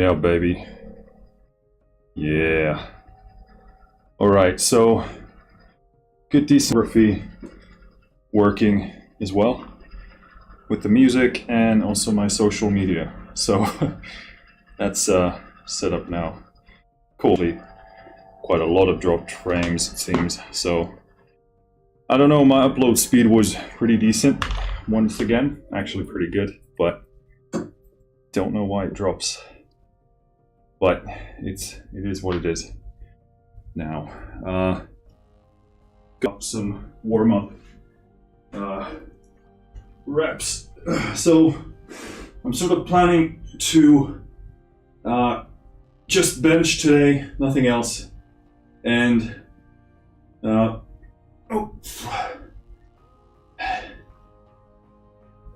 Yeah, baby. Yeah. Alright, so good discography working as well with the music and also my social media. So that's set up now. Cool. Quite a lot of dropped frames, it seems. So I don't know, my upload speed was pretty decent once again, actually pretty good, but don't know why it drops. But it is what it is now. Got some warm-up reps. So I'm sort of planning to just bench today, nothing else, and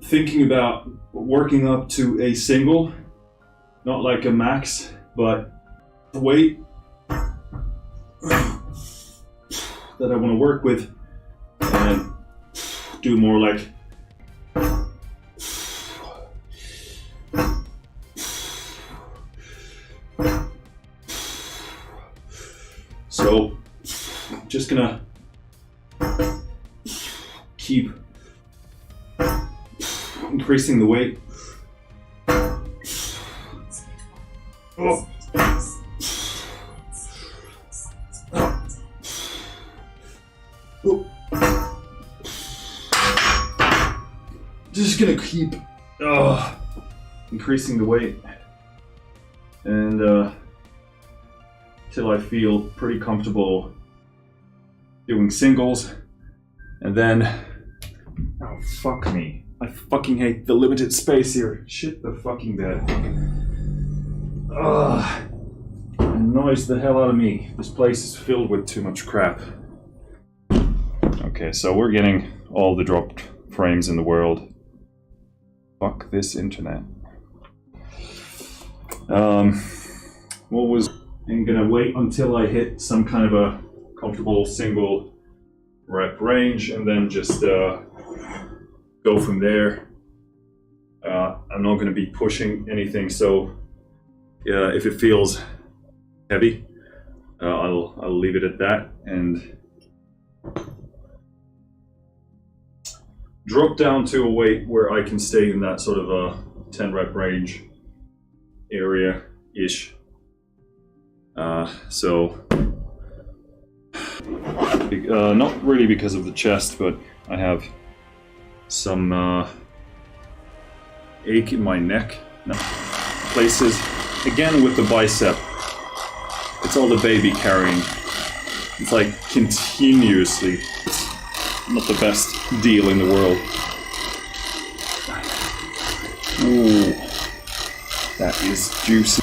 thinking about working up to a single, not like a max, but the weight that I want to work with, and do more like so just gonna keep increasing the weight. Oh. Oh. Just gonna keep increasing the weight and till I feel pretty comfortable doing singles, and then oh fuck me, I fucking hate the limited space here. Shit the fucking bed. Annoys the hell out of me. This place is filled with too much crap. Okay, so we're getting all the dropped frames in the world. Fuck this internet. I'm gonna wait until I hit some kind of a comfortable single rep range and then just go from there. I'm not gonna be pushing anything, so if it feels heavy, I'll leave it at that and drop down to a weight where I can stay in that sort of a 10 rep range area-ish. So not really because of the chest, but I have some ache in my neck places. Again with the bicep, it's all the baby carrying. It's like continuously. It's not the best deal in the world. Ooh, that is juicy.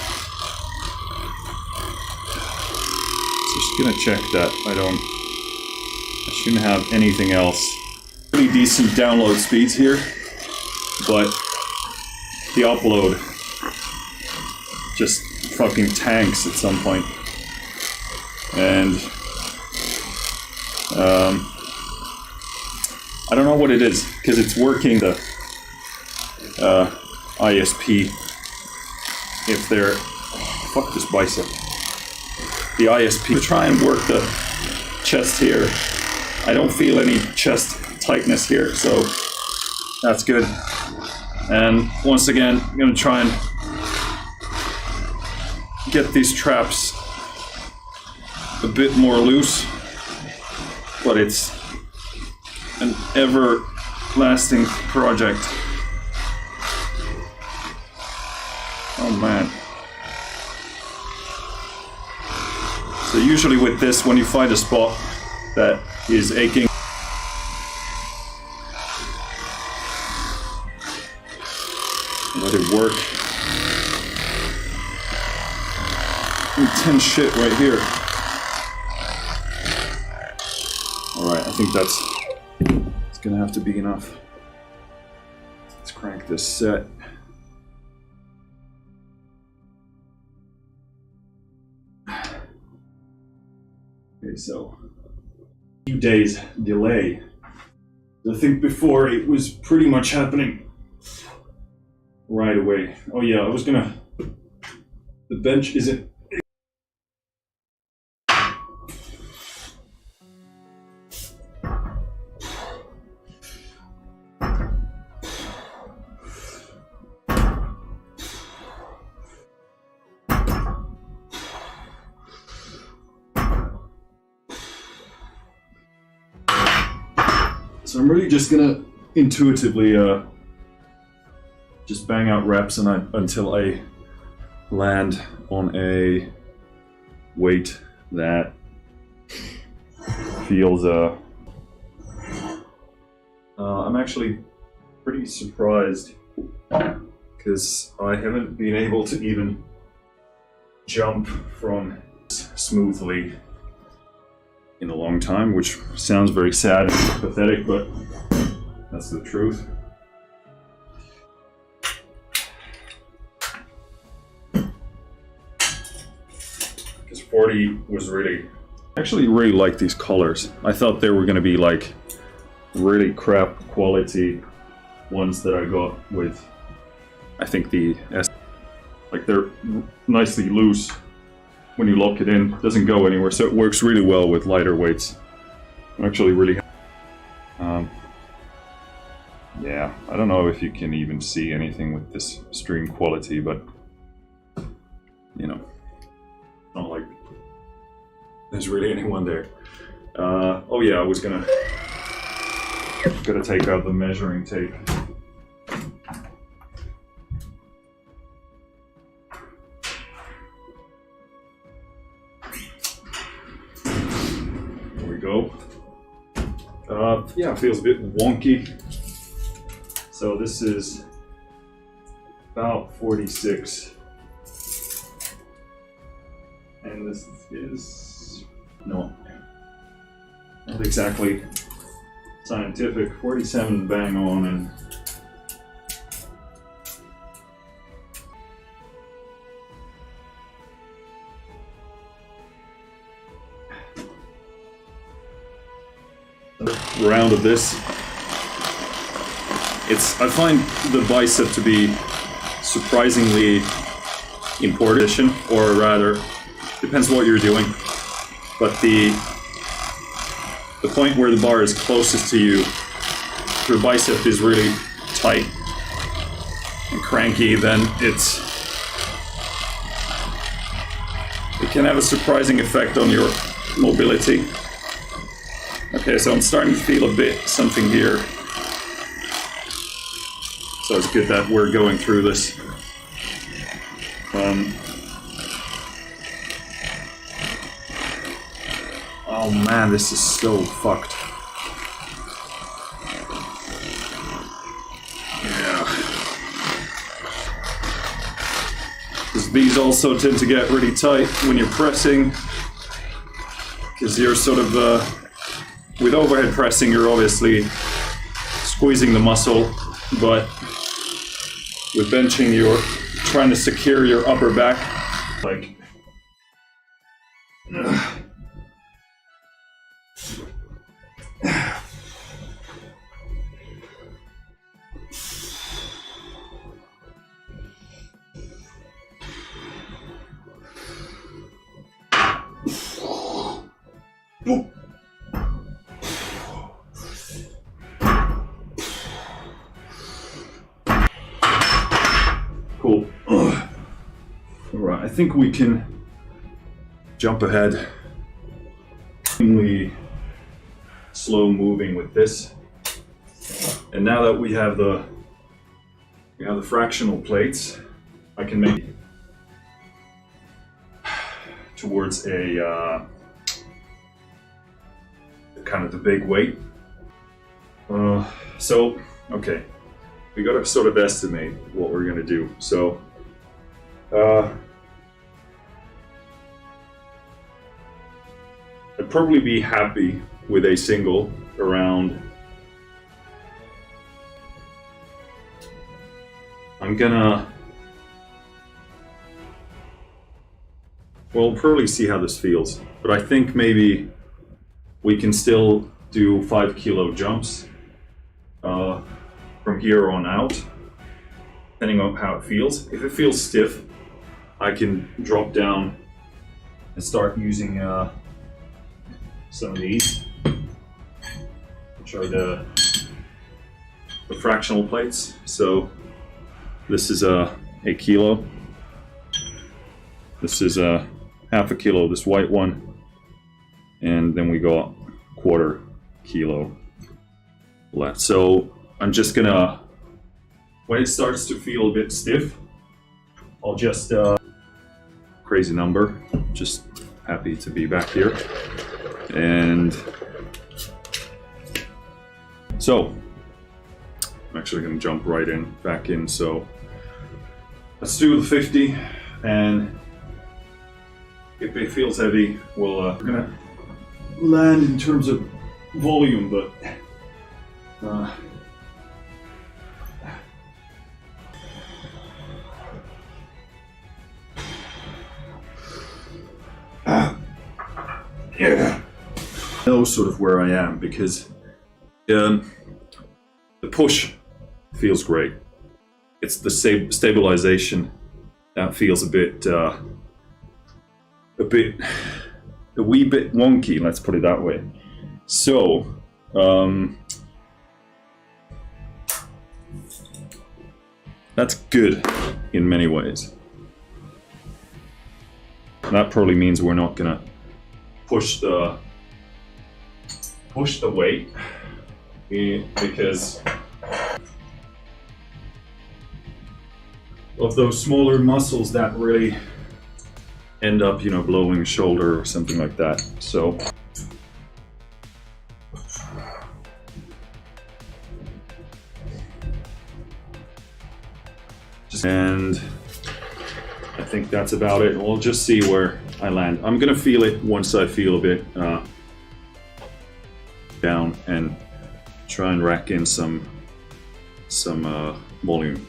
Just gonna check that I shouldn't have anything else. Pretty decent download speeds here, but the upload just fucking tanks at some point. And I don't know what it is, because it's working the ISP. If they're fuck this bicep. The ISP to try and work the chest here. I don't feel any chest tightness here, so that's good. And once again, I'm gonna try and get these traps a bit more loose, but it's an everlasting project. Oh man. So usually with this, when you find a spot that is aching, let it work. Intense shit right here. Alright, I think it's gonna have to be enough. Let's crank this set. Okay, so a few days delay. I think before it was pretty much happening right away. Oh yeah, I was gonna the bench isn't. So I'm really just gonna intuitively just bang out reps until I land on a weight that feels I'm actually pretty surprised because I haven't been able to even jump from smoothly in a long time, which sounds very sad and pathetic, but that's the truth. Because 40 was really, I actually really like these colors. I thought they were going to be like really crap quality ones that I got with, I think the S, like they're nicely loose. When you lock it in, it doesn't go anywhere, so it works really well with lighter weights. I'm actually really yeah, I don't know if you can even see anything with this string quality, but you know, it's not like there's really anyone there. Oh yeah, I was gonna take out the measuring tape. Go. Yeah, it feels a bit wonky. So this is about 46. And this is, no, not exactly scientific. 47 bang on, and round of this. I find the bicep to be surprisingly important, or rather, depends what you're doing. But the point where the bar is closest to you, your bicep is really tight and cranky, then it can have a surprising effect on your mobility. Okay, so I'm starting to feel a bit something here. So it's good that we're going through this. Oh man, this is so fucked. Yeah. Because these also tend to get really tight when you're pressing. Because you're sort of, with overhead pressing, you're obviously squeezing the muscle, but with benching, you're trying to secure your upper back. Like, cool. Alright, I think we can jump ahead. Extremely slow moving with this. And now that we have the fractional plates, I can make towards a kind of the big weight. So, okay, we gotta sort of estimate what we're gonna do. So, I'd probably be happy with a single around. We'll probably see how this feels, but I think maybe we can still do 5 kilo jumps from here on out, depending on how it feels. If it feels stiff, I can drop down and start using some of these, which are the fractional plates. So this is a kilo. This is a half a kilo, this white one. And then we got quarter kilo left. So I'm just gonna, when it starts to feel a bit stiff, I'll just, crazy number, just happy to be back here. And so I'm actually gonna jump right in, back in. So let's do the 50, and if it feels heavy, we're gonna land in terms of volume, but yeah, I know sort of where I am, because the push feels great. It's the stabilization that feels a wee bit wonky, let's put it that way. So that's good in many ways. That probably means we're not gonna push the weight, because of those smaller muscles that really end up, you know, blowing a shoulder or something like that. So and I think that's about it. We'll just see where I land. I'm gonna feel it once I feel a bit down, and try and rack in some volume.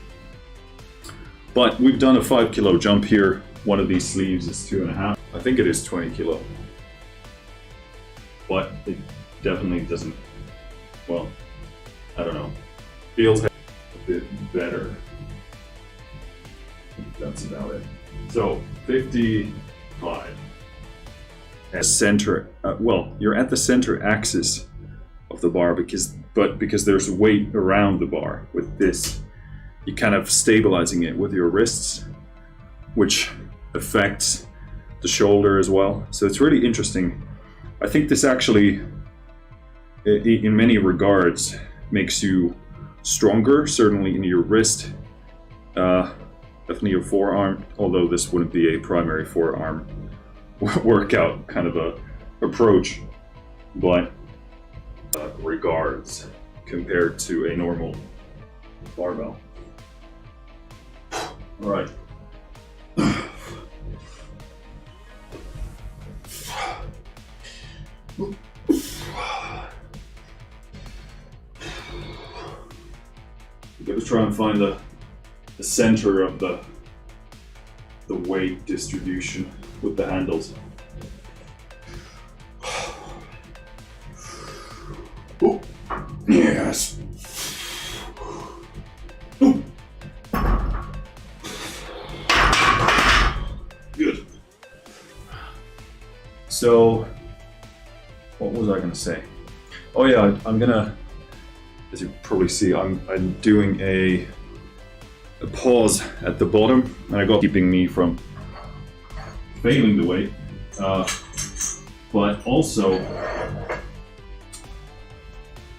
But we've done a 5 kilo jump here. One of these sleeves is 2.5. I think it is 20 kilo. But it definitely doesn't, well, I don't know. Feels a bit better. That's about it. So 55. At center, well, you're at the center axis of the bar because there's weight around the bar. With this, you're kind of stabilizing it with your wrists, which affects the shoulder as well. So it's really interesting. I think this actually, in many regards, makes you stronger, certainly in your wrist, definitely your forearm, although this wouldn't be a primary forearm workout kind of a approach, but regards compared to a normal barbell. All right. I'm going to try and find the center of the weight distribution with the handles. Oh, yes. Ooh. Good. So, what was I going to say? Oh yeah, I'm gonna, as you probably see, I'm doing a pause at the bottom, and I got keeping me from failing the weight, but also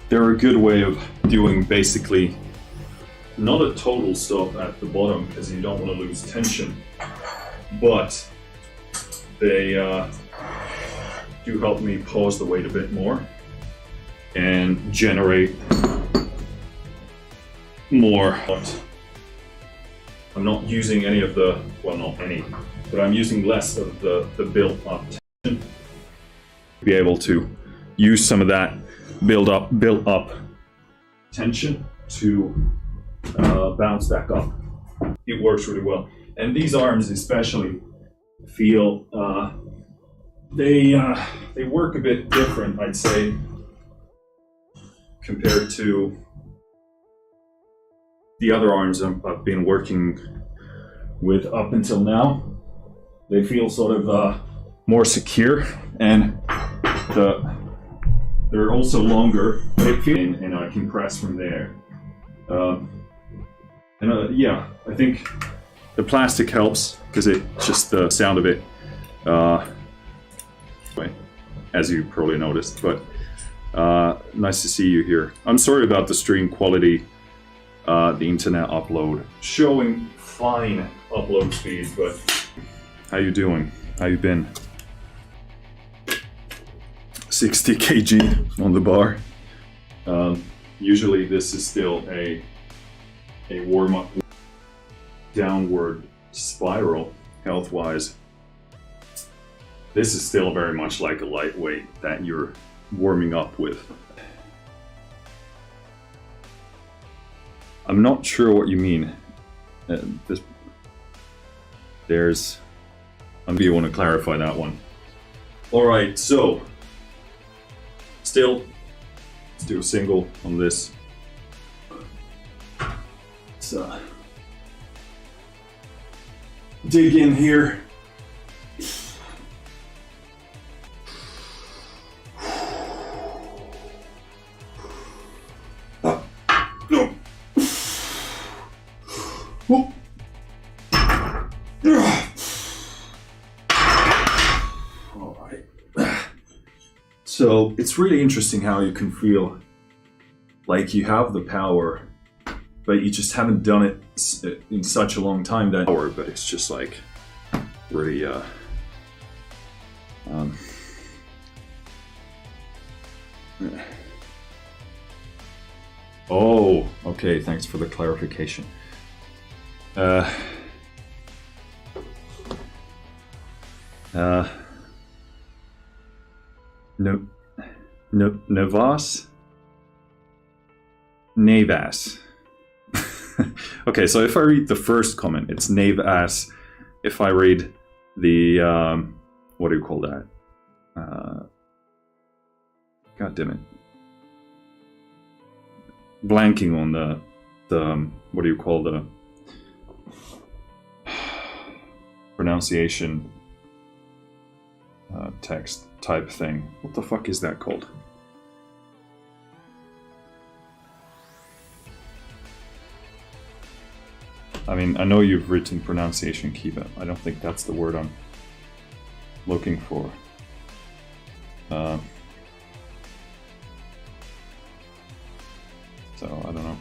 they're a good way of doing basically not a total stop at the bottom, because you don't want to lose tension, but they do help me pause the weight a bit more and generate more. I'm not using any of the, well, not any, but I'm using less of the built-up tension to be able to use some of that built-up tension to bounce back up. It works really well. And these arms especially feel, they work a bit different, I'd say, compared to the other arms I've been working with up until now. They feel sort of more secure, and they're also longer. And I can press from there. Yeah, I think the plastic helps because it's just the sound of it. As you probably noticed, but nice to see you here. I'm sorry about the stream quality, the internet upload showing fine upload speed, but how you doing? How you been? 60 kg on the bar. Usually this is still a warm-up downward spiral health-wise. This is still very much like a lightweight that you're warming up with. I'm not sure what you mean. Maybe you want to clarify that one. All right, so still, let's do a single on this. Let's dig in here. So it's really interesting how you can feel like you have the power, but you just haven't done it in such a long time that power, but it's just like really oh, okay, thanks for the clarification. Navas. Okay, so if I read the first comment, it's Navas. If I read the what do you call that? God damn it. Blanking on the what do you call the pronunciation text type thing. What the fuck is that called? I mean, I know you've written pronunciation key, but I don't think that's the word I'm looking for. So I don't know.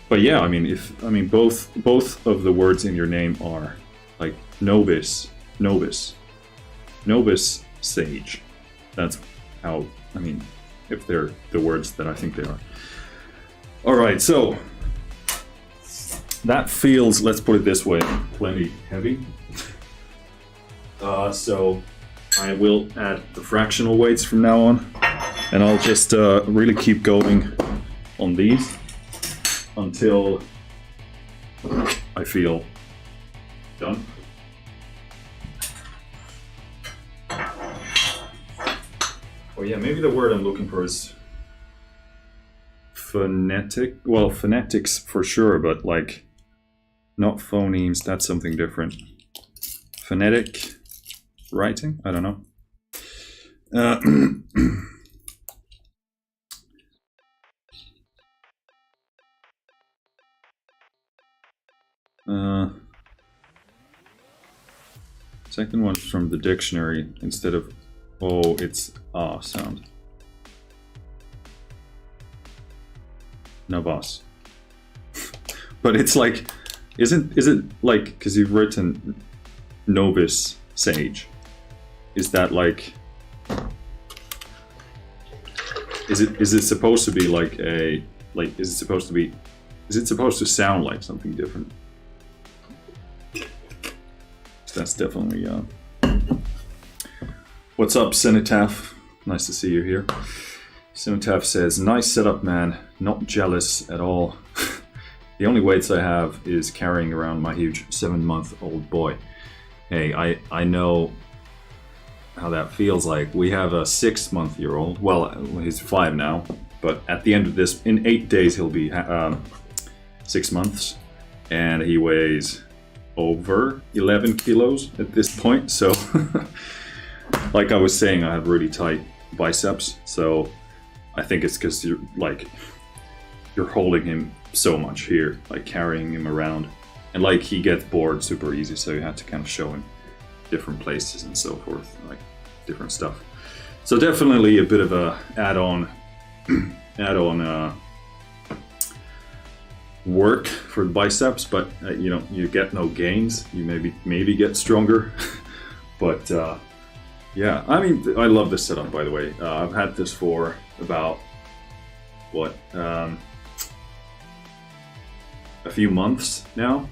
But yeah, I mean, both of the words in your name are like novice, sage. That's how, I mean, if they're the words that I think they are. All right, so that feels, let's put it this way, plenty heavy. So I will add the fractional weights from now on, and I'll just really keep going on these until I feel done. Oh yeah, maybe the word I'm looking for is phonetic. Well, phonetics for sure, but like not phonemes, that's something different. Phonetic writing? I don't know. Second one's from the dictionary instead of oh, it's ah sound. Navas. But it's like, is it like, because you've written novice sage, is that like, is it supposed to be like a, like, is it supposed to sound like something different? That's definitely what's up, Cenotaph? Nice to see you here. Cenotaph says, nice setup, man. Not jealous at all. The only weights I have is carrying around my huge 7-month-old boy. Hey, I know how that feels like. We have a 6-month-year-old. Well, he's 5 now, but at the end of this, in 8 days, he'll be 6 months, and he weighs over 11 kilos at this point. So like I was saying, I have really tight biceps. So I think it's because you're holding him so much here, like carrying him around. And like he gets bored super easy, so you have to kind of show him different places and so forth, like different stuff. So definitely a bit of a add-on work for the biceps, but you get no gains. You maybe get stronger, but yeah. I mean, I love this setup, by the way. I've had this for about a few months now.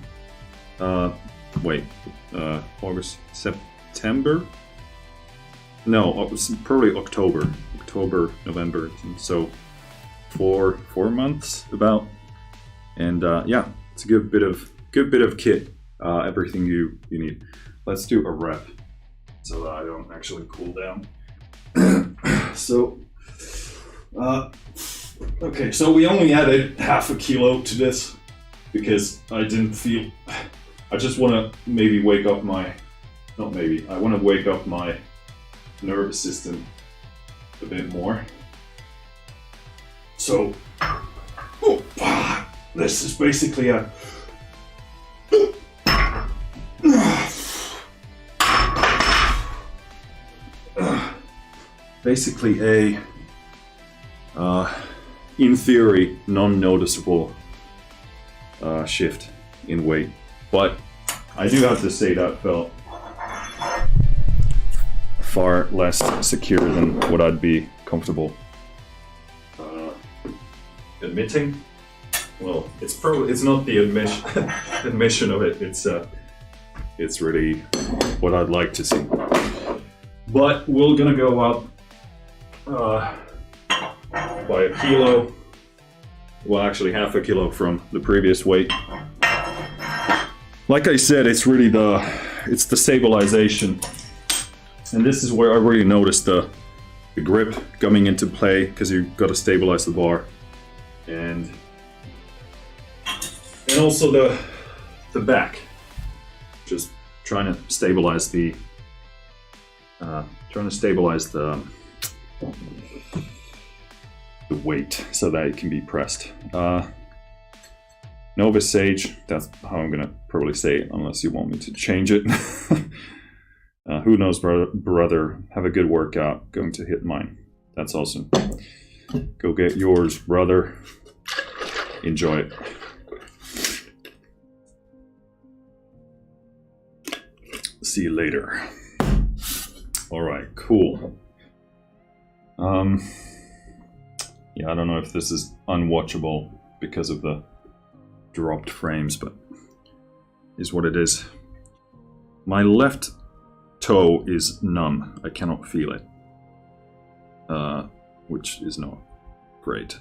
August, September? No, it was probably October, November. So 4 months about. And yeah, it's a good bit of kit. Everything you need. Let's do a rep so that I don't actually cool down. So okay, so we only added half a kilo to this because I just want to maybe wake up I want to wake up my nervous system a bit more. So this is basically a in theory non-noticeable shift in weight, but I do have to say that felt far less secure than what I'd be comfortable admitting. Well, it's not the admission of it. It's really what I'd like to see. But we're gonna go up by a kilo. Well, actually half a kilo from the previous weight. Like I said, it's really the stabilization, and this is where I really noticed the grip coming into play, because you've got to stabilize the bar, and also the back. Just trying to stabilize the weight so that it can be pressed. Novice Sage, that's how I'm gonna probably say it, unless you want me to change it. Who knows, brother? Have a good workout. Going to hit mine. That's awesome. Go get yours, brother. Enjoy it. See you later. All right, cool. Yeah, I don't know if this is unwatchable because of the dropped frames, but is what it is. My left toe is numb. I cannot feel it, which is not great,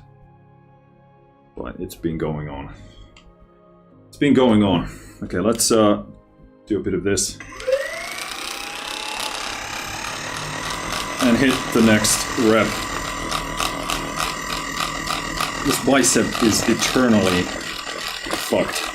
but it's been going on. Okay, let's do a bit of this and hit the next rep. This bicep is eternally fucked.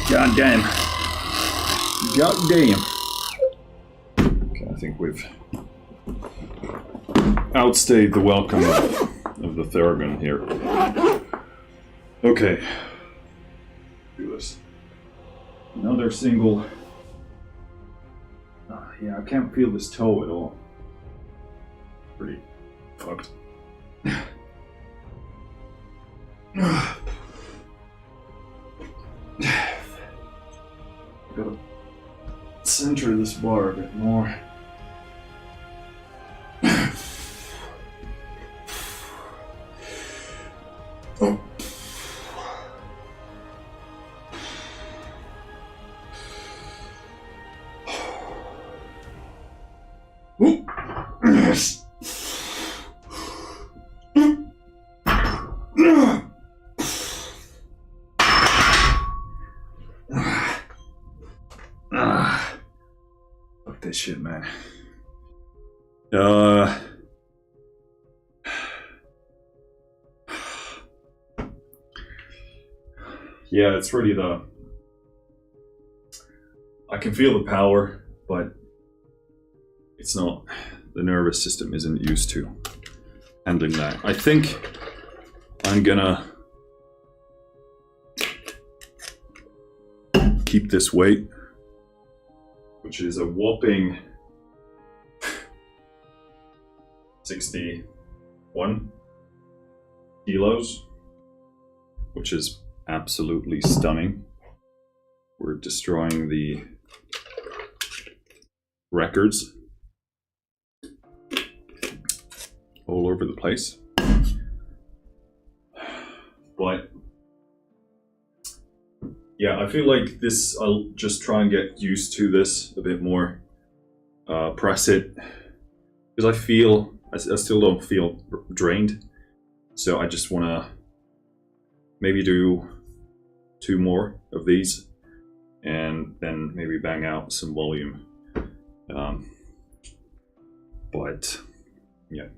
God damn. Okay, I think we've outstayed the welcome of the Theragun here. Okay. Do this. Another single. Yeah, I can't feel this toe at all. Pretty fucked. Gotta center this bar a bit more. Oh. Fuck this shit, man. Yeah, it's really I can feel the power, but it's not, the nervous system isn't used to handling that. I think I'm gonna keep this weight, which is a whopping 61 kilos, which is absolutely stunning. We're destroying the records all over the place. But yeah, I feel like this, I'll just try and get used to this a bit more. Press it, because I still don't feel drained. So I just want to maybe do 2 more of these and then maybe bang out some volume. But yeah,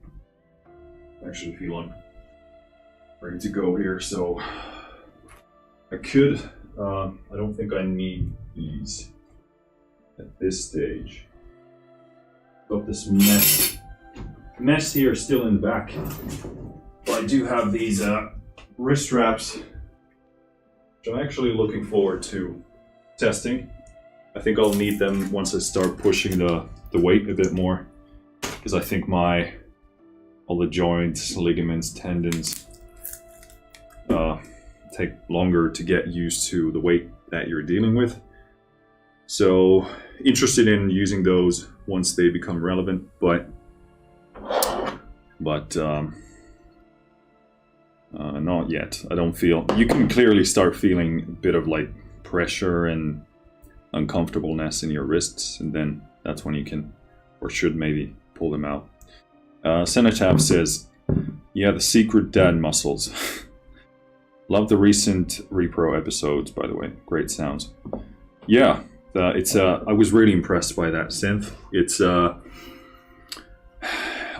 I actually feel I'm ready to go here. So I could, I don't think I need these at this stage. Got this mess here still in the back. But I do have these wrist straps, which I'm actually looking forward to testing. I think I'll need them once I start pushing the weight a bit more, because I think all the joints, ligaments, tendons take longer to get used to the weight that you're dealing with. So interested in using those once they become relevant, but not yet. I don't feel, you can clearly start feeling a bit of like pressure and uncomfortableness in your wrists, and then that's when you can or should maybe pull them out. Cenotaph says, yeah, the secret dad muscles. Love the recent Repro episodes, by the way. Great sounds. Yeah, I was really impressed by that synth. It's I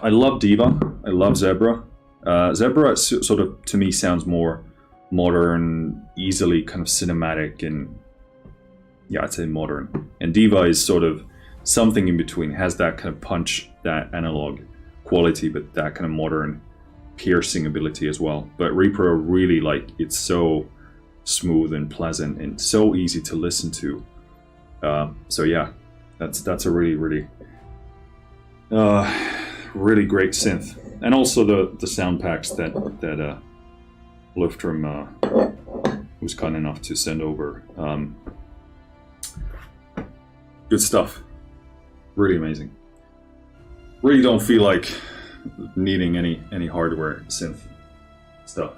love Diva. I love Zebra. Zebra sort of, to me, sounds more modern, easily kind of cinematic, and yeah, I'd say modern. And Diva is sort of something in between, has that kind of punch, that analog quality, but that kind of modern piercing ability as well. But Repro really, like, it's so smooth and pleasant and so easy to listen to. So yeah, that's a really really great synth. And also the sound packs that Luftrum was kind enough to send over. Good stuff. Really amazing. Really don't feel like needing any hardware synth stuff.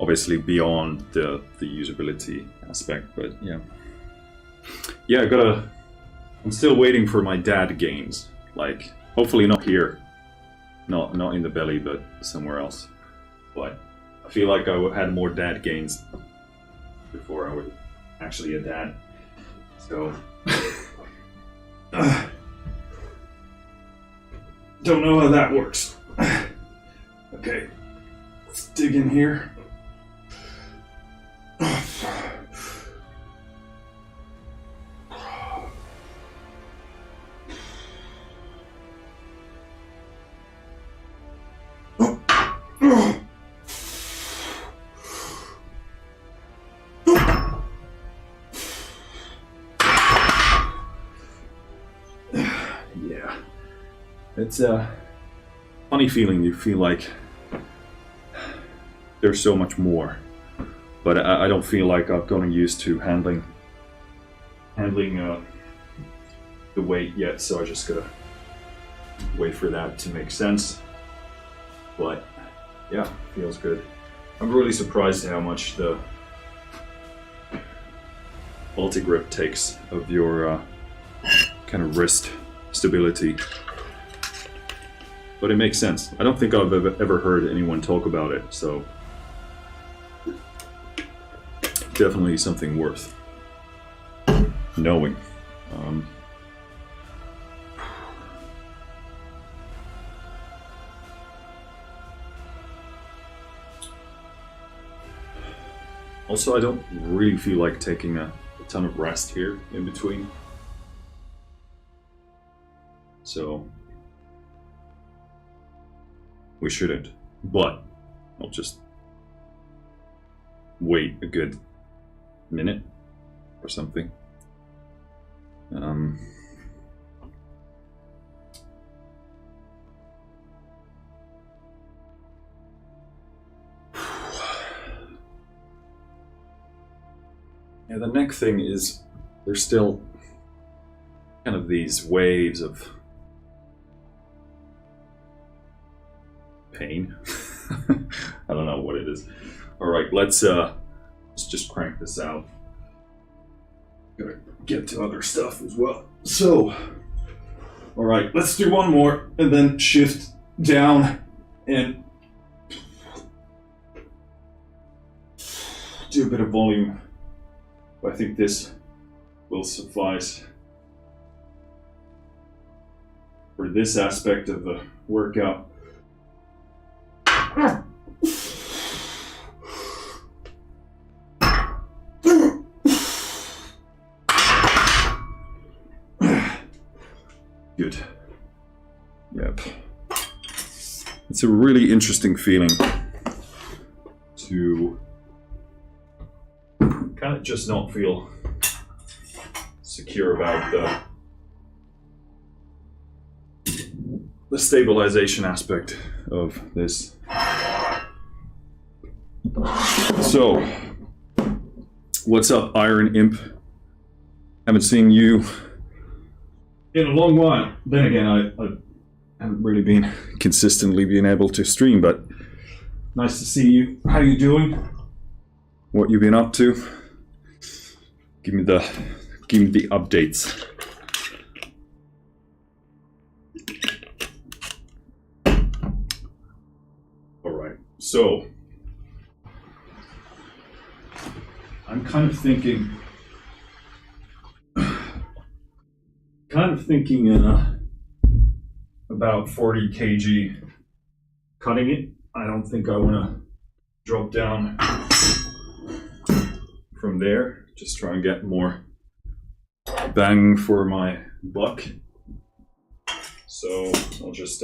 Obviously beyond the usability aspect, but yeah. Yeah, I'm still waiting for my dad gains. Like, hopefully not here. Not in the belly, but somewhere else. But I feel like I had more dad gains before I was actually a dad. So don't know how that works. Okay, let's dig in here. Yeah, it's a funny feeling. You feel like there's so much more, but I don't feel like I've gotten used to handling the weight yet, so I just gotta wait for that to make sense. But yeah, feels good. I'm really surprised at how much the multigrip takes of your kind of wrist stability. But it makes sense. I don't think I've ever heard anyone talk about it, so definitely something worth knowing. Also, I don't really feel like taking a ton of rest here in between. So we shouldn't, but I'll just wait a good minute or something. Yeah, the neck thing is, there's still kind of these waves of pain. I don't know what it is. All right, let's just crank this out. Gotta get to other stuff as well. So, all right, let's do one more and then shift down and do a bit of volume. I think this will suffice for this aspect of the workout. Good. Yep. It's a really interesting feeling to kind of just not feel secure about the stabilization aspect of this. So, what's up, Iron Imp? Haven't seen you in a long while. Then again, I haven't really been consistently being able to stream, but nice to see you. How you doing? What you been up to? Give me the updates. All right. So I'm kind of thinking about 40 kg cutting it. I don't think I want to drop down from there. Just try and get more bang for my buck. So I'll just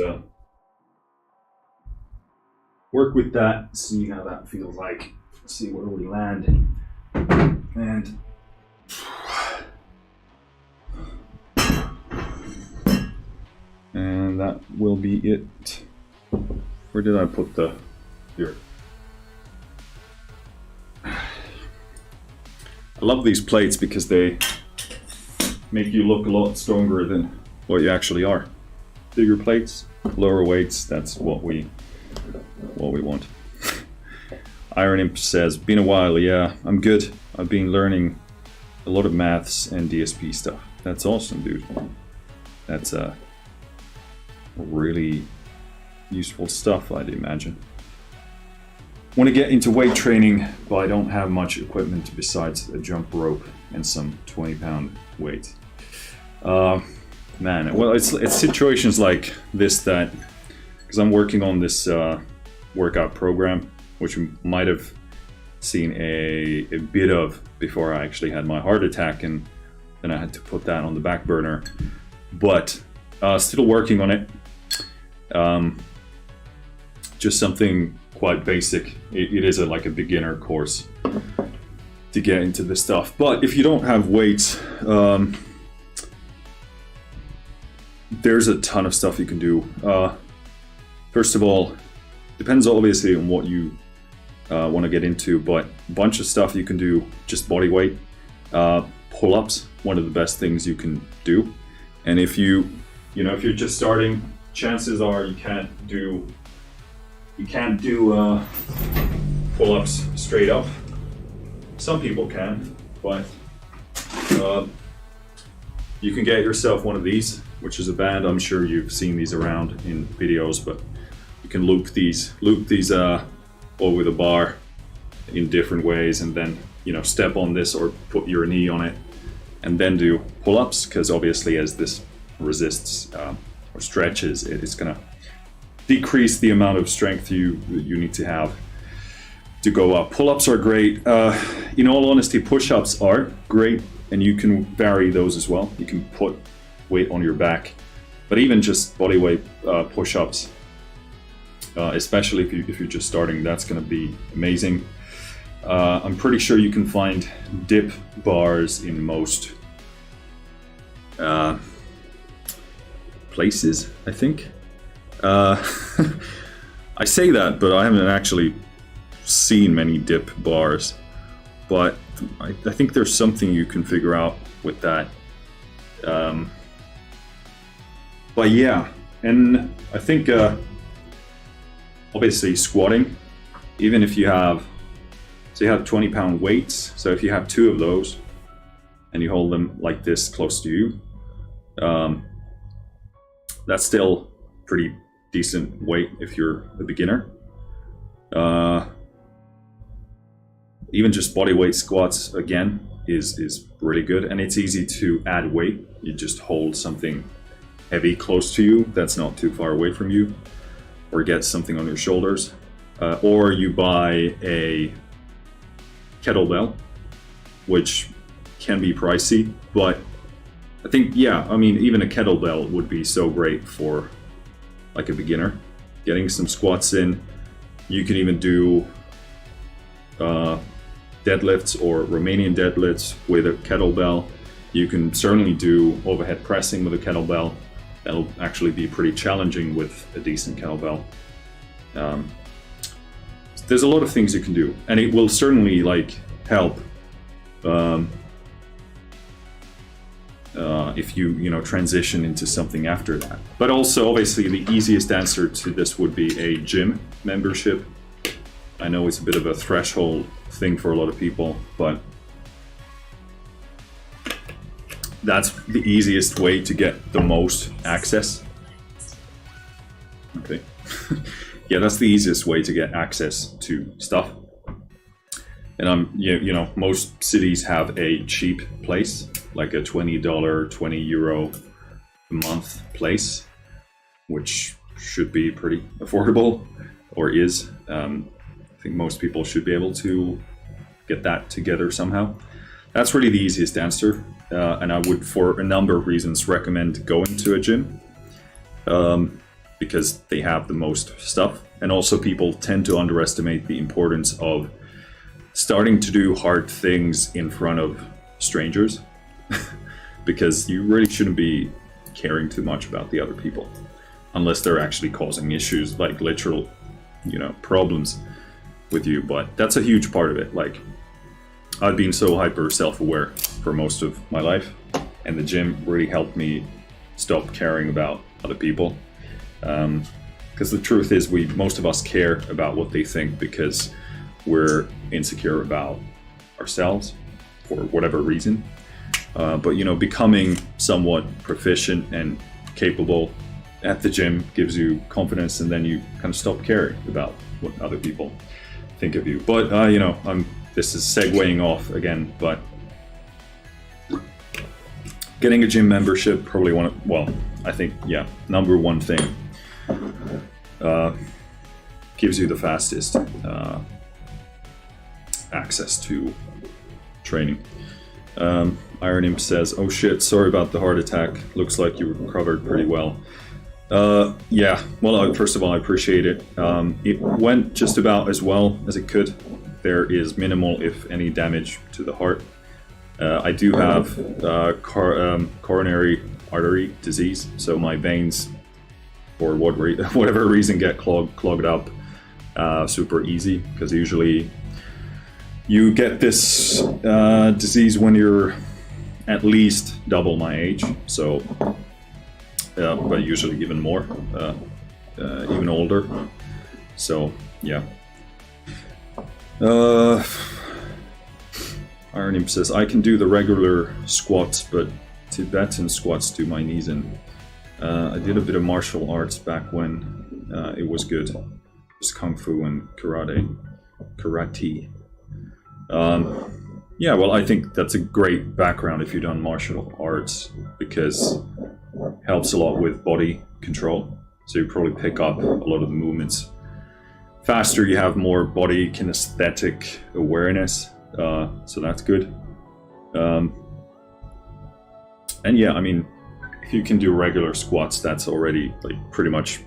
work with that, see how that feels like, see where we land, and that will be it. Where did I put the, here. I love these plates because they make you look a lot stronger than what you actually are. Bigger plates, lower weights, that's what we want. Iron Imp says, been a while, yeah, I'm good. I've been learning a lot of maths and DSP stuff. That's awesome, dude. That's really useful stuff, I'd imagine. Want to get into weight training, but I don't have much equipment besides a jump rope and some 20-pound weight. Man, well, it's situations like this that, because I'm working on this workout program, which you might have seen a bit of before I actually had my heart attack, and then I had to put that on the back burner. But still working on it. Just something quite basic. It is like a beginner course to get into this stuff. But if you don't have weights, there's a ton of stuff you can do. First of all, depends obviously on what you want to get into, but a bunch of stuff you can do just body weight. Pull-ups, one of the best things you can do. And if if you're just starting, chances are you can't do pull-ups straight up. Some people can, but you can get yourself one of these, which is a band. I'm sure you've seen these around in videos, but you can loop these over the bar in different ways, and then step on this or put your knee on it and then do pull-ups, because obviously as this resists or stretches, it's gonna decrease the amount of strength you need to have to go up. Pull-ups are great. In all honesty, push-ups are great, and you can vary those as well. You can put weight on your back, but even just body weight push-ups, especially if you're just starting, that's going to be amazing. I'm pretty sure you can find dip bars in most places, I think. I say that, but I haven't actually seen many dip bars. But I think there's something you can figure out with that. But yeah, and I think obviously squatting, even if you have, so you have 20-pound weights, so if you have 2 of those and you hold them like this close to you, that's still pretty decent weight if you're a beginner. Even just body weight squats again is really good, and it's easy to add weight. You just hold something heavy close to you that's not too far away from you, or get something on your shoulders, or you buy a kettlebell, which can be pricey, but I think, yeah, I mean, even a kettlebell would be so great for like a beginner, getting some squats in. You can even do deadlifts or Romanian deadlifts with a kettlebell. You can certainly do overhead pressing with a kettlebell. That'll actually be pretty challenging with a decent kettlebell. There's a lot of things you can do, and it will certainly like help if you transition into something after that. But also, obviously, the easiest answer to this would be a gym membership. I know it's a bit of a threshold thing for a lot of people, but that's the easiest way to get the most access. Okay. Yeah, that's the easiest way to get access to stuff. And most cities have a cheap place, like a $20, 20 euro a month place, which should be pretty affordable, or is. I think most people should be able to get that together somehow. That's really the easiest answer, and I would, for a number of reasons, recommend going to a gym, because they have the most stuff, and also people tend to underestimate the importance of starting to do hard things in front of strangers, because you really shouldn't be caring too much about the other people, unless they're actually causing issues, like literal, problems with you. But that's a huge part of it. Like, I've been so hyper self-aware for most of my life, and the gym really helped me stop caring about other people. Because the truth is, most of us care about what they think because we're insecure about ourselves for whatever reason. But becoming somewhat proficient and capable at the gym gives you confidence, and then you kind of stop caring about what other people think of you. But this is segueing off again, but getting a gym membership, probably I think, number one thing, gives you the fastest access to training. Iron Imp says, "Oh shit, sorry about the heart attack. Looks like you recovered pretty well." Well, first of all, I appreciate it. It went just about as well as it could. There is minimal, if any, damage to the heart. I do have coronary artery disease, so my veins, for whatever reason, get clogged up super easy, because usually you get this disease when you're at least double my age, so but usually even more, even older. So yeah. Iron Imp says, I can do the regular squats, but Tibetan squats do my knees in. I did a bit of martial arts back when it was good. Just kung fu and karate. Yeah, well, I think that's a great background if you've done martial arts, because it helps a lot with body control. So you probably pick up a lot of the movements faster. You have more body kinesthetic awareness, so that's good. And yeah, I mean, if you can do regular squats, that's already like pretty much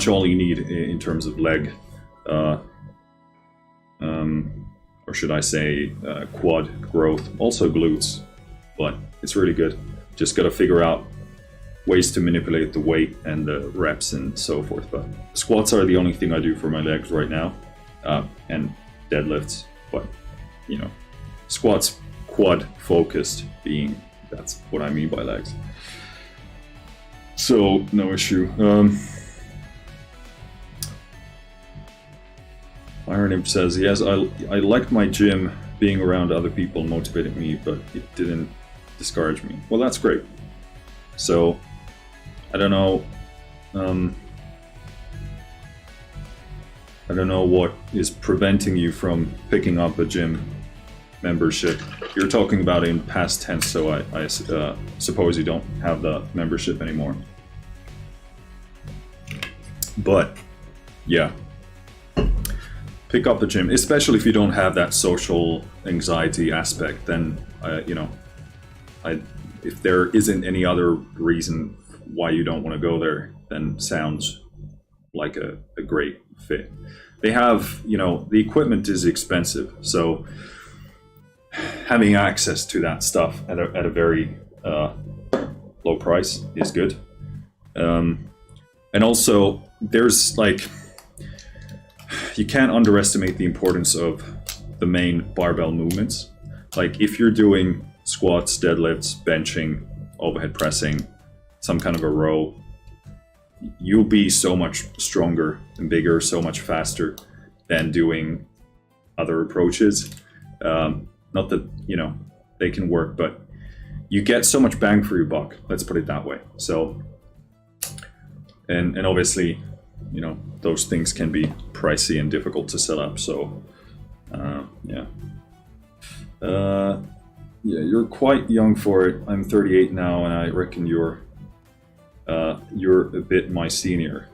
all you need in terms of leg, or should I say, quad growth. Also glutes, but it's really good. Just got to figure out ways to manipulate the weight and the reps and so forth. But squats are the only thing I do for my legs right now, and deadlifts. But you know, squats quad focused, being that's what I mean by legs. So no issue. Iron Imp says, yes, I liked my gym. Being around other people motivated me, but it didn't discourage me. Well, that's great. So I don't know. I don't know what is preventing you from picking up a gym membership. You're talking about in past tense, so I suppose you don't have the membership anymore. But yeah, pick up the gym, especially if you don't have that social anxiety aspect. Then you know, if there isn't any other reason why you don't want to go there, then sounds like a great fit. They have, you know, the equipment is expensive, so having access to that stuff at a very low price is good. And also, there's like, you can't underestimate the importance of the main barbell movements. Like if you're doing squats, deadlifts, benching, overhead pressing, some kind of a row, you'll be so much stronger and bigger, so much faster than doing other approaches. Not that, you know, they can work, but you get so much bang for your buck, let's put it that way. So, and obviously, you know, those things can be pricey and difficult to set up. So, yeah. Yeah, you're quite young for it. I'm 38 now, and I reckon you're a bit my senior.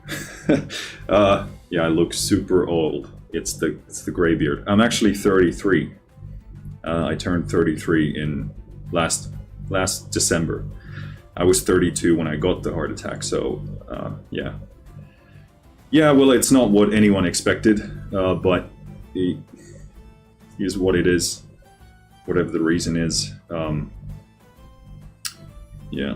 Yeah, I look super old. It's the gray beard. I'm actually 33. I turned 33 in last December. I was 32 when I got the heart attack. So yeah. Yeah, well, it's not what anyone expected, but it is what it is, whatever the reason is. Yeah.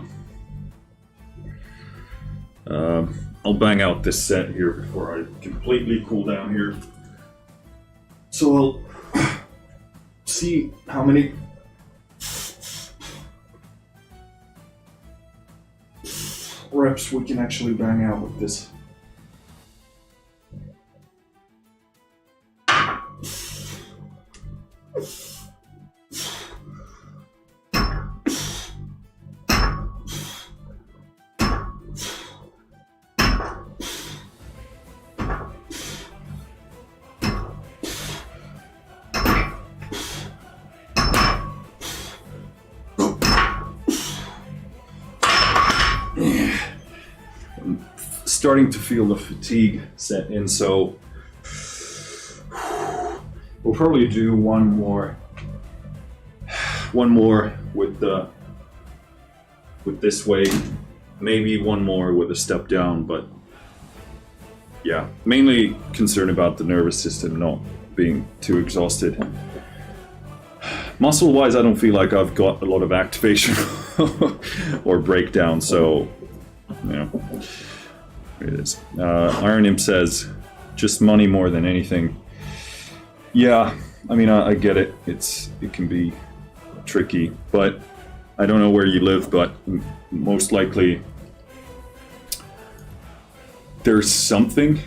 I'll bang out this set here before I completely cool down here. So I'll see how many reps we can actually bang out with this. Starting to feel the fatigue set in, so we'll probably do one more with this weight, maybe one more with a step down, but yeah, mainly concerned about the nervous system not being too exhausted. Muscle wise, I don't feel like I've got a lot of activation or breakdown, so yeah. Here it is. Iron Imp says, just money more than anything. Yeah, I mean, I get it. It can be tricky, but I don't know where you live, but most likely there's something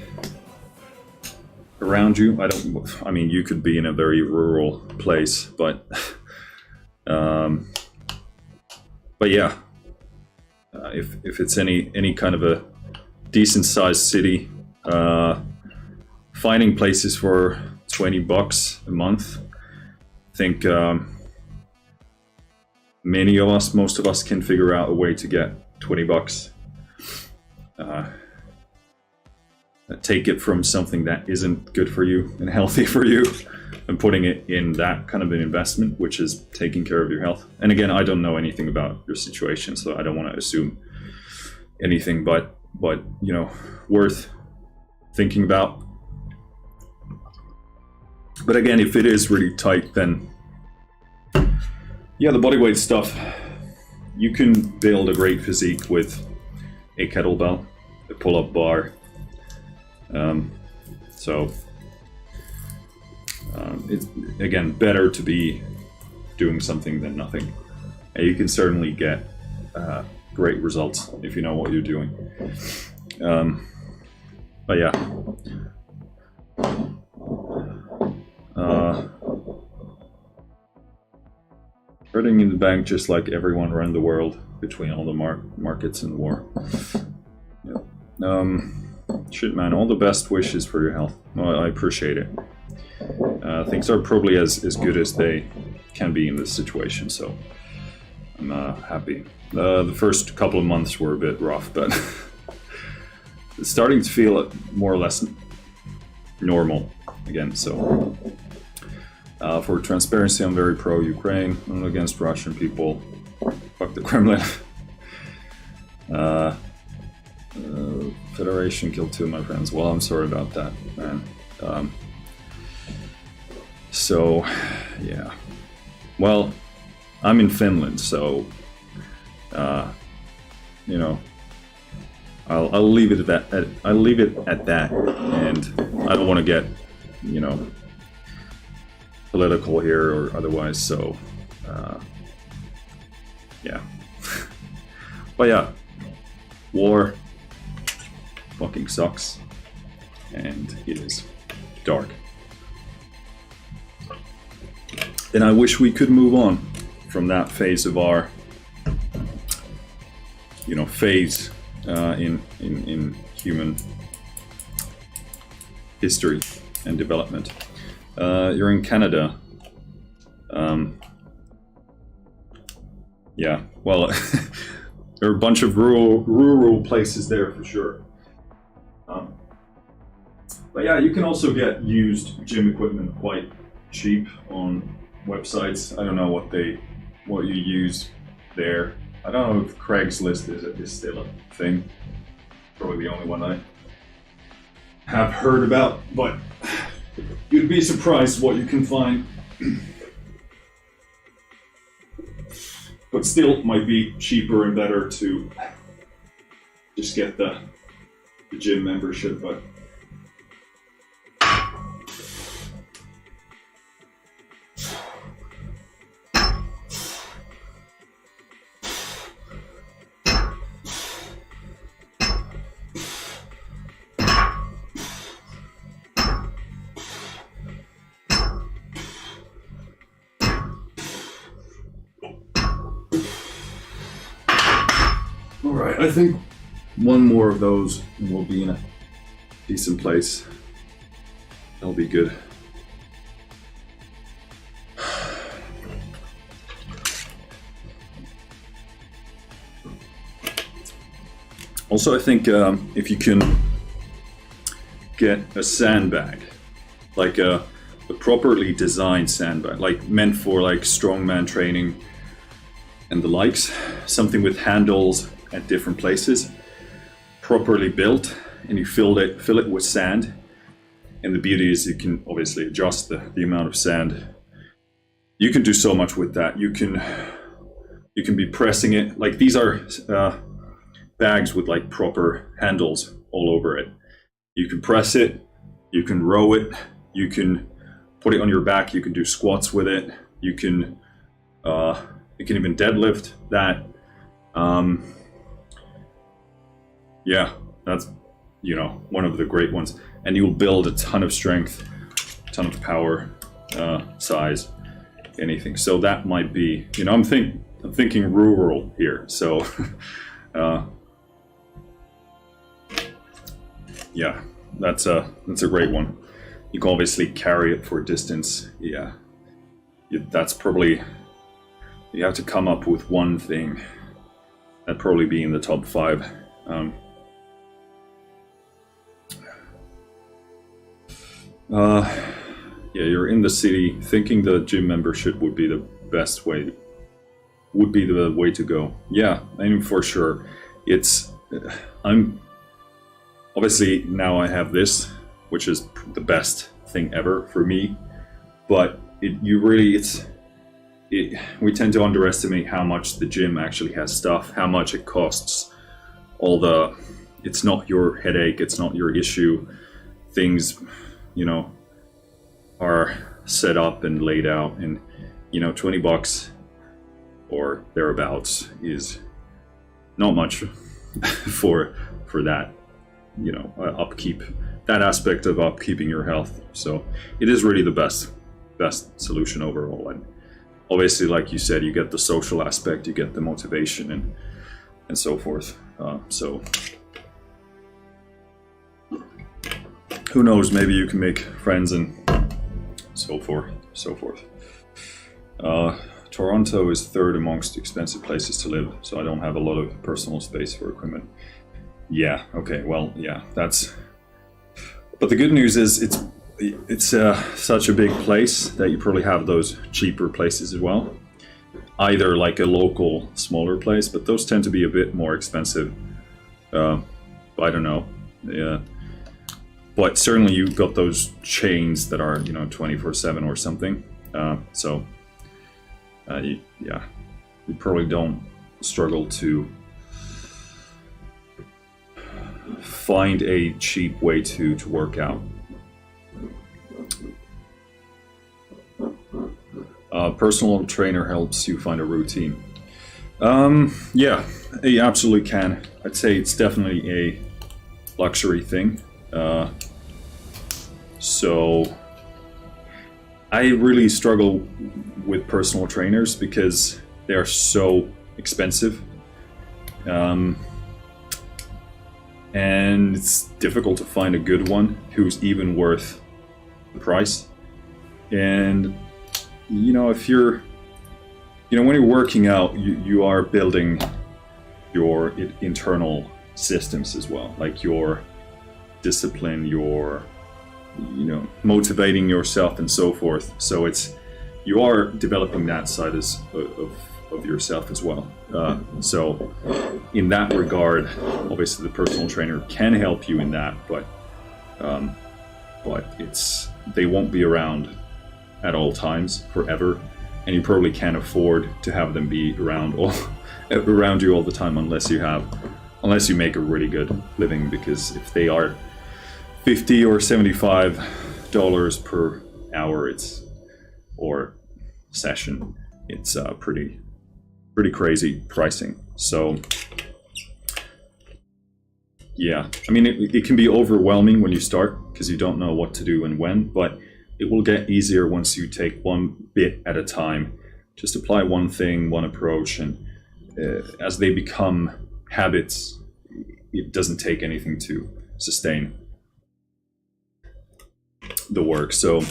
around you. I mean, you could be in a very rural place, but yeah, if it's any kind of a decent sized city, finding places for $20 a month think most of us can figure out a way to get $20. Take it from something that isn't good for you and healthy for you, and putting it in that kind of an investment, which is taking care of your health. And again, I don't know anything about your situation, so I don't want to assume anything, but you know, worth thinking about. But again, if it is really tight, then yeah, the bodyweight stuff, you can build a great physique with a kettlebell, a pull-up bar. It's again better to be doing something than nothing, and you can certainly get great results if you know what you're doing. But yeah, hurting in the bank, just like everyone around the world between all the markets and war. Yeah. Shit, man, all the best wishes for your health. Well, I appreciate it. Things are probably as good as they can be in this situation, so I'm happy. The first couple of months were a bit rough, but it's starting to feel more or less normal again. So for transparency, I'm very pro-Ukraine. I'm against Russian people. Fuck the Kremlin. Federation killed 2 of my friends. Well, I'm sorry about that, man. So, yeah. Well, I'm in Finland, so you know, I'll leave it at that. I'll leave it at that, and I don't want to get, you know, political here or otherwise. So, yeah. But yeah, war fucking sucks, and it is dark. And I wish we could move on from that phase of our, you know, phase in human history and development. You're in Canada. Yeah, well, there are a bunch of rural places there for sure. But yeah, you can also get used gym equipment quite cheap on websites. I don't know what you use there. I don't know if Craigslist is still a thing. Probably the only one I have heard about, but you'd be surprised what you can find. But still, it might be cheaper and better to just get the gym membership. But alright, I think one more of those and we'll be in a decent place. That'll be good. Also, I think if you can get a sandbag, like a properly designed sandbag, like meant for like strongman training and the likes, something with handles at different places, properly built, and you fill it with sand. And the beauty is you can obviously adjust the amount of sand. You can do so much with that. You can be pressing it. Like these are bags with like proper handles all over it. You can press it, you can row it, you can put it on your back, you can do squats with it, you can even deadlift that. Yeah, that's, you know, one of the great ones. And you'll build a ton of strength, a ton of power, size, anything. So that might be, you know, I'm thinking rural here. So, yeah, that's a great one. You can obviously carry it for a distance. Yeah, that's probably, you have to come up with one thing that'd probably be in the top 5. Yeah, you're in the city. Thinking the gym membership would be the best way, would be the way to go. Yeah, I mean, for sure. I'm obviously, now I have this, which is the best thing ever for me. But we tend to underestimate how much the gym actually has stuff, how much it costs. It's not your headache, it's not your issue. Things, are set up and laid out, and $20 or thereabouts is not much for that, upkeep, that aspect of upkeeping your health. So it is really the best solution overall. And obviously, like you said, you get the social aspect, you get the motivation and so forth. So who knows, maybe you can make friends and so forth. Toronto is 3rd amongst expensive places to live, so I don't have a lot of personal space for equipment. Yeah, okay, well, yeah, but the good news is it's such a big place that you probably have those cheaper places as well. Either like a local smaller place, but those tend to be a bit more expensive. I don't know. Yeah. But certainly you've got those chains that are 24/7 or something. You probably don't struggle to find a cheap way to work out. Personal trainer helps you find a routine. Yeah, you absolutely can. I'd say it's definitely a luxury thing. So I really struggle with personal trainers because they are so expensive. And it's difficult to find a good one who's even worth the price. And if you're when you're working out, you are building your internal systems as well, like your discipline, your motivating yourself and so forth. So you are developing that side of yourself as well. So in that regard, obviously the personal trainer can help you in that, but they won't be around at all times forever, and you probably can't afford to have them be around you all the time unless you make a really good living, because if they are $50 or $75 per hour or session, it's pretty crazy pricing. So yeah, I mean, it can be overwhelming when you start because you don't know what to do and when, but it will get easier once you take one bit at a time. Just apply one thing, one approach, and as they become habits, it doesn't take anything to sustain the work. So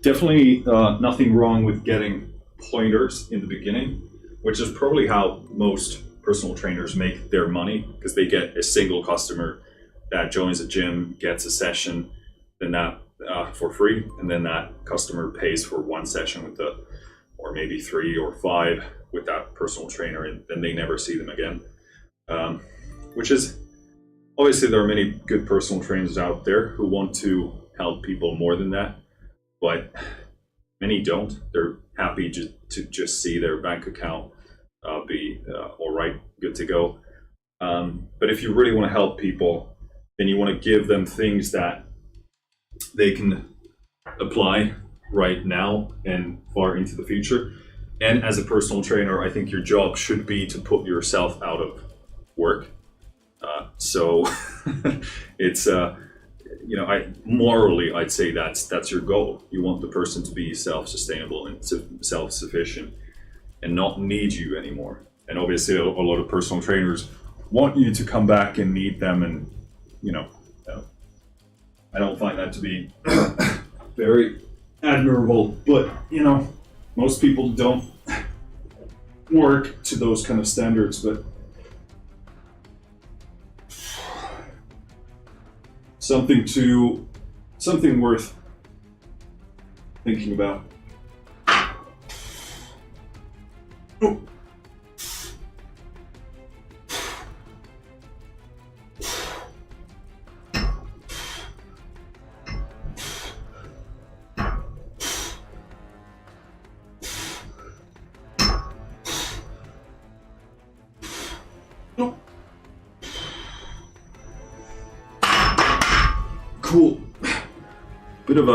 definitely nothing wrong with getting pointers in the beginning, which is probably how most personal trainers make their money, because they get a single customer that joins a gym, gets a session, then that for free, and then that customer pays for one session or maybe 3 or 5 with that personal trainer, and then they never see them again. Which is, obviously there are many good personal trainers out there who want to help people more than that, but many don't. They're happy to just see their bank account be all right, good to go. But if you really want to help people, then you want to give them things that they can apply right now and far into the future. And as a personal trainer, I think your job should be to put yourself out of work. So it's morally, I'd say that's your goal. You want the person to be self-sustainable and self-sufficient and not need you anymore. And obviously a lot of personal trainers want you to come back and need them, and I don't find that to be very admirable, but you know, most people don't work to those kind of standards. But something worth thinking about. Oh. Cool. Bit of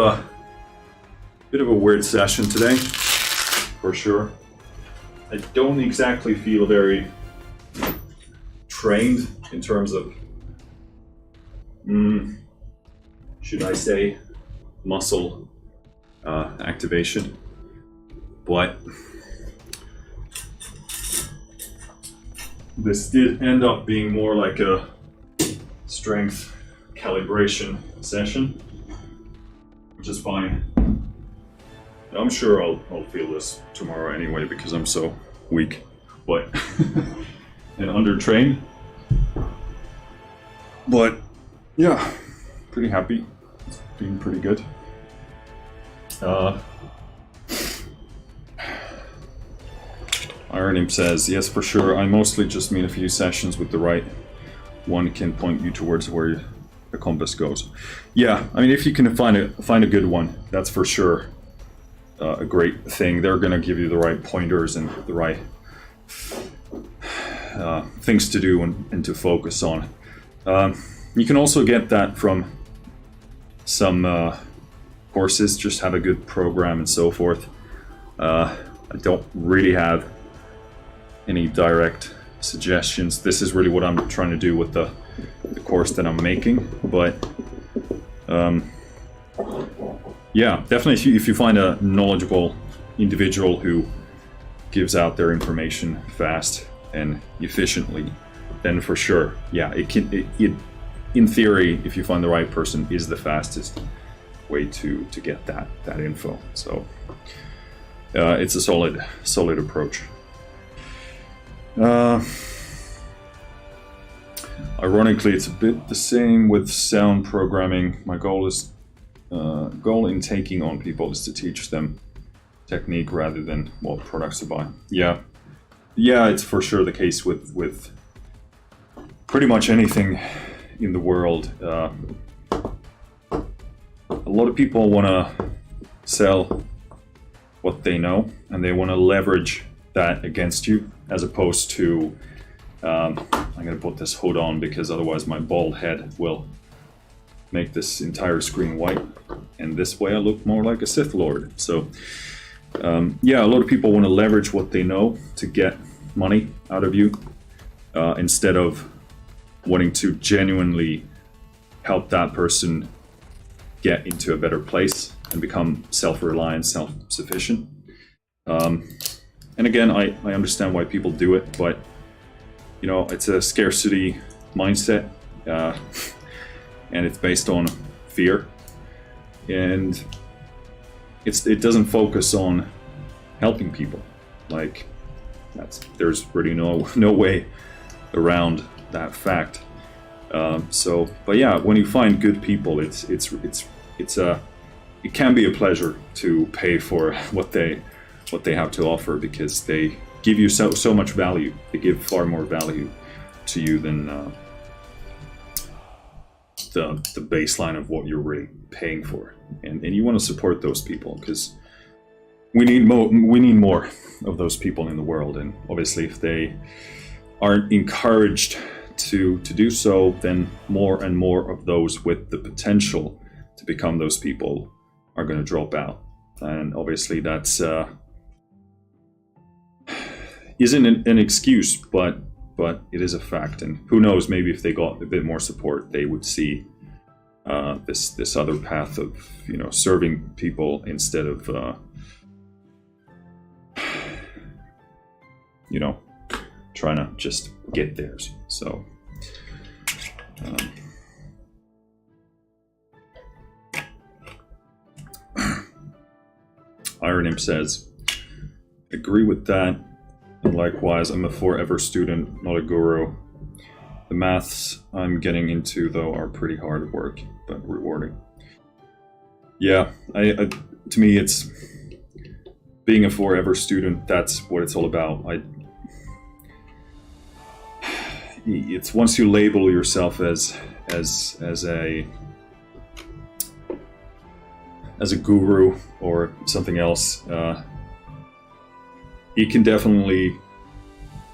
a weird session today, for sure. I don't exactly feel very trained in terms of, should I say, muscle activation, but this did end up being more like a strength calibration session, which is fine. I'm sure I'll feel this tomorrow anyway because I'm so weak, but and undertrained. But yeah, pretty happy. It's been pretty good. Ironim says, yes, for sure. I mostly just mean a few sessions with the right one can point you towards where the compass goes. Yeah, I mean, if you can find a good one, that's for sure a great thing. They're going to give you the right pointers and the right things to do and to focus on. You can also get that from some courses, just have a good program and so forth. I don't really have any direct suggestions. This is really what I'm trying to do with the course that I'm making, but yeah, definitely if you find a knowledgeable individual who gives out their information fast and efficiently, then for sure, yeah, it in theory, if you find the right person, is the fastest way to get that info. So it's a solid approach. Ironically, it's a bit the same with sound programming. My goal in taking on people is to teach them technique rather than what products to buy. Yeah, it's for sure the case with pretty much anything in the world. A lot of people want to sell what they know, and they want to leverage that against you, as opposed to I'm going to put this hood on because otherwise my bald head will make this entire screen white, and this way I look more like a Sith Lord. So yeah, a lot of people want to leverage what they know to get money out of you, instead of wanting to genuinely help that person get into a better place and become self-reliant, self-sufficient. And again, I understand why people do it, but you know, it's a scarcity mindset, and it's based on fear, and it doesn't focus on helping people. Like, there's really no way around that fact. But yeah, when you find good people, it can be a pleasure to pay for what they have to offer, because they give you so much value. They give far more value to you than the baseline of what you're really paying for. And you want to support those people, because we need more of those people in the world. And obviously, if they aren't encouraged to do so, then more and more of those with the potential to become those people are going to drop out. And obviously that's isn't an excuse, but it is a fact. And who knows, maybe if they got a bit more support, they would see this other path of, you know, serving people instead of you know, trying to just get theirs. So Paradigm says, agree with that. And likewise, I'm a forever student, not a guru. The maths I'm getting into, though, are pretty hard work, but rewarding. Yeah, to me, it's being a forever student. That's what it's all about. It's once you label yourself as a guru or something else, it can definitely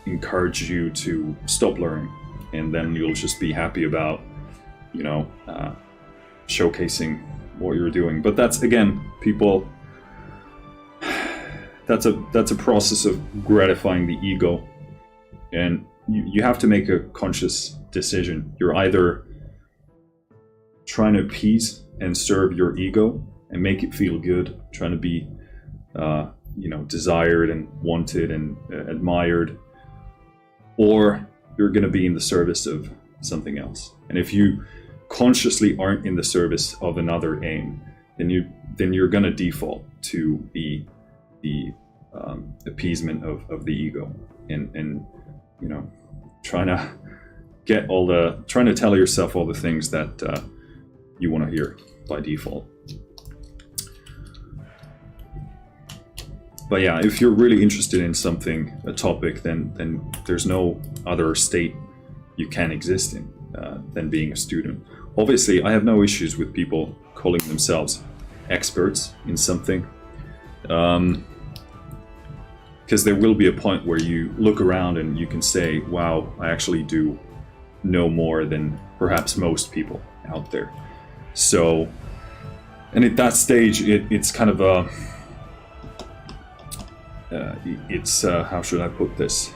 encourage you to stop learning, and then you'll just be happy about, showcasing what you're doing. But that's, again, people, that's a process of gratifying the ego, and you have to make a conscious decision. You're either trying to appease and serve your ego and make it feel good, trying to be desired and wanted and admired, or you're going to be in the service of something else. And if you consciously aren't in the service of another aim, then you're going to default to the appeasement of the ego, and trying to tell yourself all the things that you want to hear by default. But yeah, if you're really interested in something, a topic, then there's no other state you can exist in than being a student. Obviously, I have no issues with people calling themselves experts in something, because there will be a point where you look around and you can say, wow, I actually do know more than perhaps most people out there. So, and at that stage, it's kind of a how should I put this?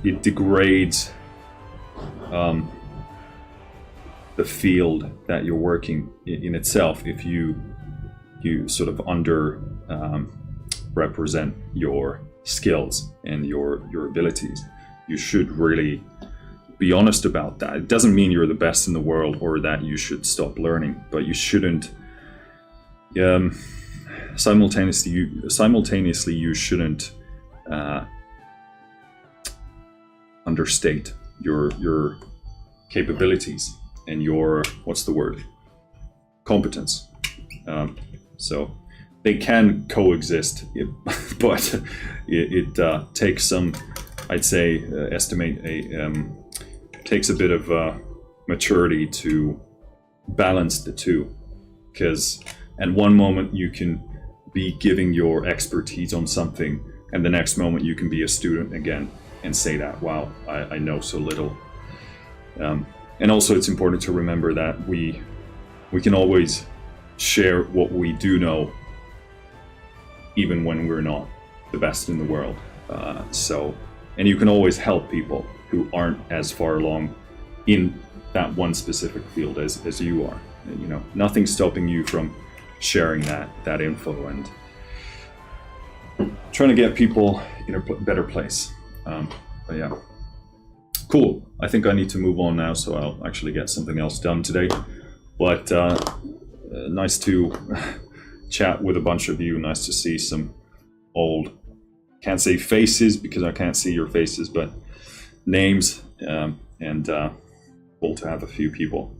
It degrades the field that you're working in itself if you sort of under represent your skills and your abilities. You should really be honest about that. It doesn't mean you're the best in the world or that you should stop learning, but you shouldn't simultaneously you shouldn't understate your capabilities and your, what's the word, competence. So they can coexist, but it takes some, I'd say, takes a bit of maturity to balance the two, because at one moment you can be giving your expertise on something, and the next moment you can be a student again and say that, wow, I know so little. And also it's important to remember that we can always share what we do know, even when we're not the best in the world. And you can always help people who aren't as far along in that one specific field as you are. Nothing's stopping you from sharing that info and trying to get people in a better place. But yeah, cool. I think I need to move on now, so I'll actually get something else done today. But nice to chat with a bunch of you. Nice to see some old, can't say faces because I can't see your faces, but names, and cool to have a few people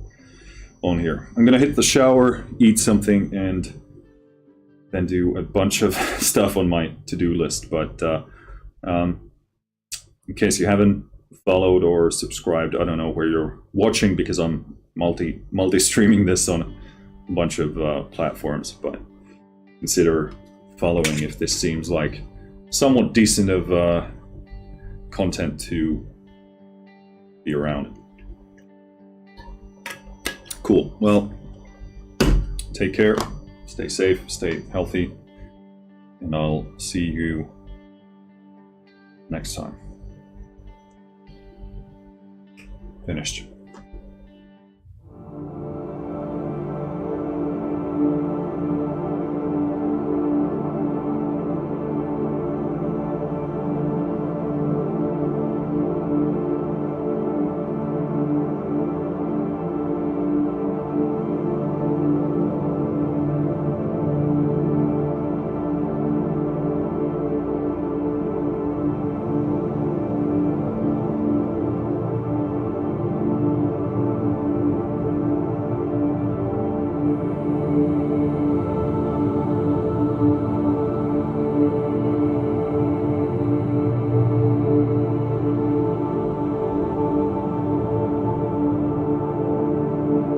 on here. I'm gonna hit the shower, eat something, and then do a bunch of stuff on my to-do list. But in case you haven't followed or subscribed, I don't know where you're watching because I'm multi-streaming this on a bunch of platforms, but consider following if this seems like somewhat decent of content to be around. Cool. Well, take care, stay safe, stay healthy, and I'll see you next time. Finished.